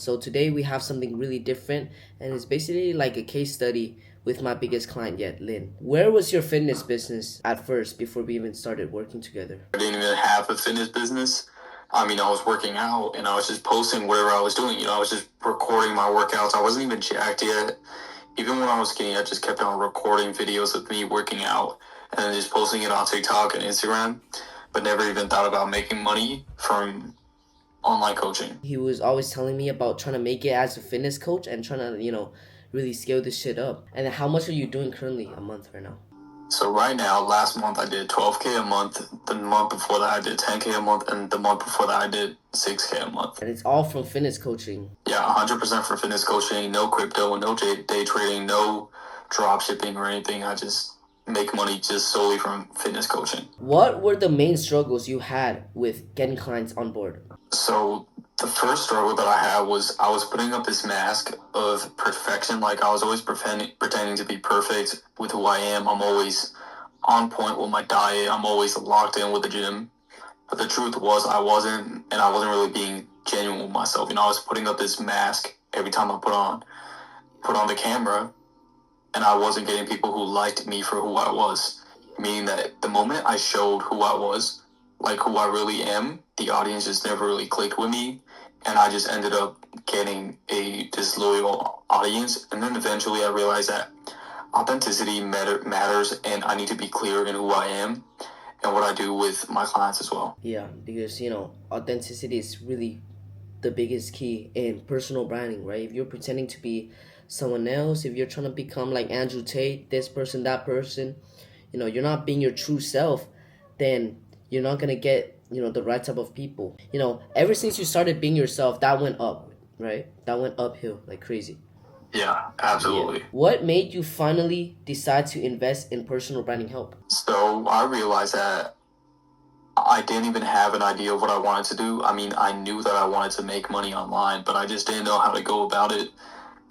So today we have something really different, and it's basically like a case study with my biggest client yet, Lynn. Where was your fitness business at first before we even started working together? I didn't even have a fitness business. I mean, I was working out and I was just posting whatever I was doing. I was just recording my workouts. I wasn't even jacked yet. Even when I was skinny, I just kept on recording videos of me working out and then just posting it on TikTok and Instagram, but never even thought about making money from online coaching. He was always telling me about trying to make it as a fitness coach and trying to, really scale this shit up. And then how much are you doing currently a month right now? So right now, last month I did 12K a month. The month before that I did 10K a month, and the month before that I did 6K a month. And it's all from fitness coaching. Yeah, 100% for fitness coaching. No crypto, no day trading, no drop shipping or anything. I just make money just solely from fitness coaching. What were the main struggles you had with getting clients on board? So the first struggle that I had was I was putting up this mask of perfection. Like I was always pretending to be perfect with who I am. I'm always on point with my diet. I'm always locked in with the gym. But the truth was I wasn't, and I wasn't really being genuine with myself. I was putting up this mask every time I put on the camera, and I wasn't getting people who liked me for who I was. Meaning that the moment I showed who I was, like who I really am, the audience just never really clicked with me, and I just ended up getting a disloyal audience. And then eventually I realized that authenticity matters, and I need to be clear in who I am and what I do with my clients as well. Yeah, because authenticity is really the biggest key in personal branding, right? If you're pretending to be someone else, if you're trying to become like Andrew Tate, this person, that person, you're not being your true self, then you're not gonna get, the right type of people. Ever since you started being yourself, that went up, right? That went uphill like crazy. Yeah, absolutely. Yeah. What made you finally decide to invest in personal branding help? So I realized that I didn't even have an idea of what I wanted to do. I mean, I knew that I wanted to make money online, but I just didn't know how to go about it.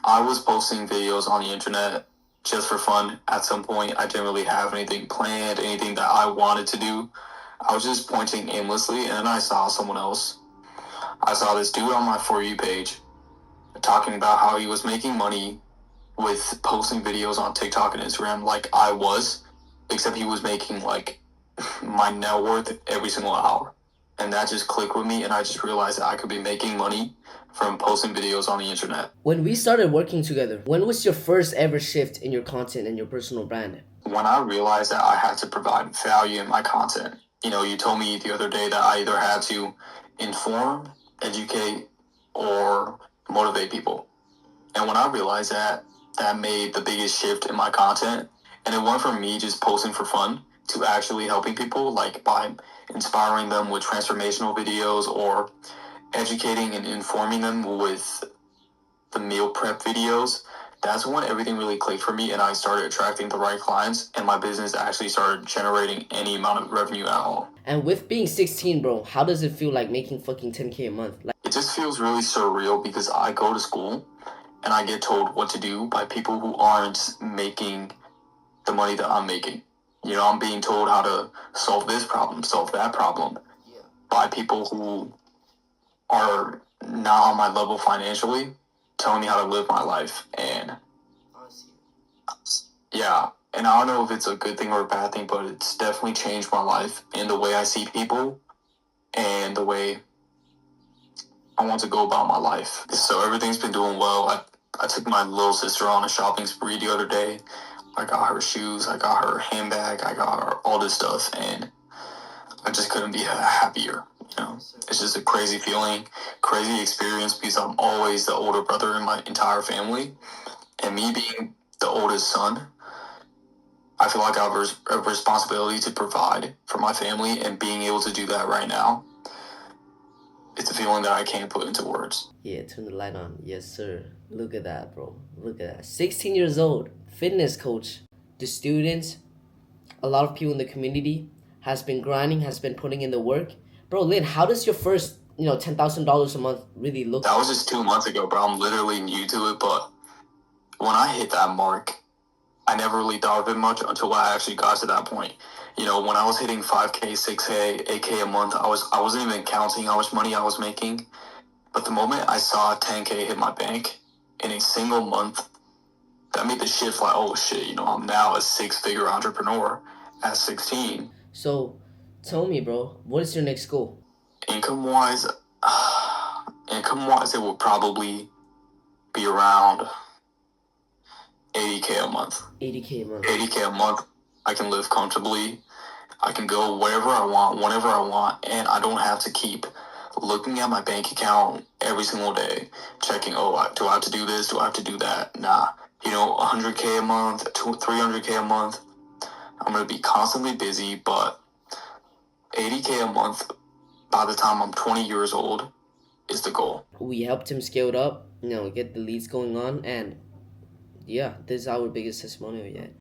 I was posting videos on the internet just for fun at some point. I didn't really have anything planned, anything that I wanted to do. I was just pointing aimlessly, and then I saw someone else. I saw this dude on my For You page talking about how he was making money with posting videos on TikTok and Instagram like I was, except he was making like my net worth every single hour. And that just clicked with me, and I just realized that I could be making money from posting videos on the internet. When we started working together, when was your first ever shift in your content and your personal brand? When I realized that I had to provide value in my content, you told me the other day that I either had to inform, educate, or motivate people. And when I realized that, that made the biggest shift in my content. And it went from me just posting for fun to actually helping people, like by inspiring them with transformational videos or educating and informing them with the meal prep videos. That's when everything really clicked for me, and I started attracting the right clients, and my business actually started generating any amount of revenue at all. And with being 16, bro, how does it feel like making fucking 10K a month? It just feels really surreal because I go to school and I get told what to do by people who aren't making the money that I'm making. I'm being told how to solve this problem, solve that problem by people who are not on my level financially, telling me how to live my life. And yeah, and I don't know if it's a good thing or a bad thing, but it's definitely changed my life and the way I see people and the way I want to go about my life. So everything's been doing well. I took my little sister on a shopping spree the other day. I got her shoes, I got her handbag, I got her all this stuff, and I just couldn't be happier. It's just a crazy feeling, crazy experience because I'm always the older brother in my entire family. And me being the oldest son, I feel like I have a responsibility to provide for my family, and being able to do that right now, it's a feeling that I can't put into words. Yeah, turn the light on. Yes, sir. Look at that, bro. Look at that. 16 years old, fitness coach. The students, a lot of people in the community has been grinding, has been putting in the work. Bro, Lynn, how does your first, $10,000 a month really look? That was just 2 months ago, bro. I'm literally new to it, but when I hit that mark, I never really thought of it much until I actually got to that point. When I was hitting 5K, 6K, 8K a month, I wasn't even counting how much money I was making. But the moment I saw 10K hit my bank in a single month, that made the shift like, oh shit, I'm now a six-figure entrepreneur at 16. So, tell me, bro, what is your next goal? Income wise, it will probably be around 80K a month. 80K a month. 80K a month. I can live comfortably. I can go wherever I want, whenever I want, and I don't have to keep looking at my bank account every single day, checking, oh, do I have to do this? Do I have to do that? Nah. 100K a month, 300K a month. I'm going to be constantly busy, but 80K a month by the time I'm 20 years old is the goal. We helped him scale it up, get the leads going on, and yeah, this is our biggest testimonial yet.